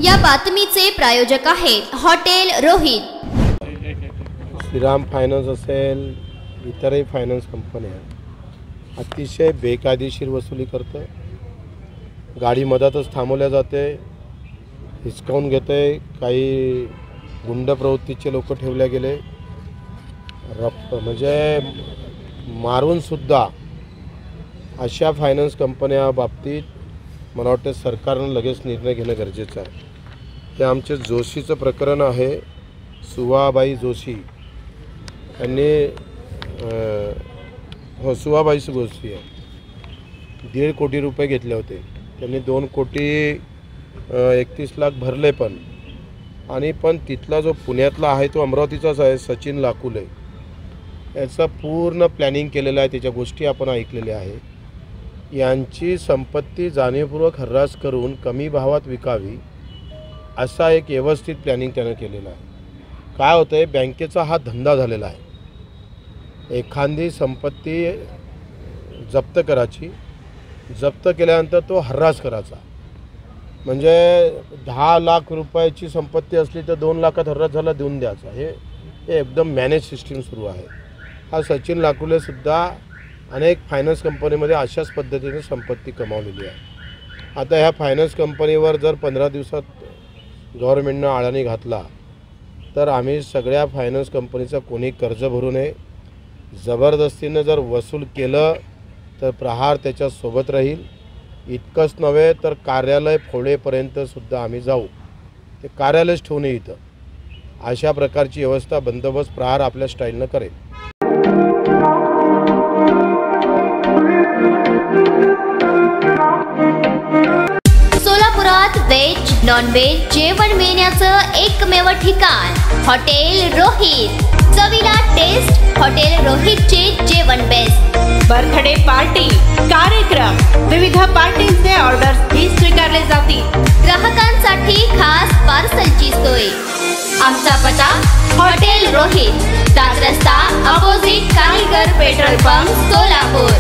या बातमीचे प्रायोजक आहेत हॉटेल रोहित। श्रीराम फायनान्स असेल, इतरही फायनान्स कंपन्या अतिशय बेकायदेशीर वसुली करते। गाडी मधातच थांबवल्या जाते, हिसकावून घेते, काही गुंड प्रवृत्तीचे लोक ठेवले गेले, म्हणजे मारून सुद्धा अशा फायनान्स कंपन्या बाबतीत मला वाटतं सरकारने लगेच निर्णय घेणं गरजेचं आहे। हे आमचे जोशीचं प्रकरण आहे। सुवाबाई जोशी यांनी सुवाबाई जोशी आहे, 1.5 कोटी रुपये घेतले होते। त्यांनी 2,31,00,000 भरले पण तिथला जो पुण्यातला आहे तो अमरावतीचाच आहे, सचिन लाकुले, याचा पूर्ण प्लॅनिंग केलेला आहे। त्याच्या गोष्टी आपण ऐकलेल्या आहे। यांची संपत्ती जाणीवपूर्वक हर्रास करून कमी भावात विकावी असा एक व्यवस्थित प्लॅनिंग त्याने केलेला आहे। काय होतं आहे, बँकेचा हा धंदा झालेला आहे। एखादी संपत्ती जप्त करायची, जप्त केल्यानंतर तो हर्रास करायचा। म्हणजे 10 लाख रुपयाची संपत्ती असली तर 2 लाखात हर्रास झाला देऊन द्यायचा। हे एकदम मॅनेज सिस्टीम सुरू आहे। हा सचिन लाकुले सुद्धा अनेक फायनान्स कंपनीमध्ये अशाच पद्धतीने संपत्ती कमावलेली आहे। आता ह्या फायनान्स कंपनीवर जर 15 दिवसात गव्हर्नमेंटनं आळाणी घातला तर आम्ही सगळ्या फायनान्स कंपनीचं कोणी कर्ज भरू नये, जबरदस्तीनं जर वसूल केलं तर प्रहार त्याच्यासोबत राहील। इतकंच नव्हे तर कार्यालय फोडेपर्यंत सुद्धा आम्ही जाऊ, ते कार्यालयच ठेवू नये इथं, अशा प्रकारची व्यवस्था बंदोबस्त प्रहार आपल्या स्टाईलनं करेल। सोलापुरात व्हेज नॉन व्हेज जेवण मिळण्याचं एकमेव ठिकाण हॉटेल रोहित। चवीला टेस्ट, हॉटेल रोहितचे जेवण बेस्ट। बर्थडे पार्टी, कार्यक्रम, विविध पार्टींचे ऑर्डर्स ही स्वीकारले जातील। ग्राहकांसाठी खास पार्सलची सोय। आमचा पत्ता हॉटेल रोहित, 7 रस्ता अपोजिट कारीगर पेट्रोल पंप, सोलापूर।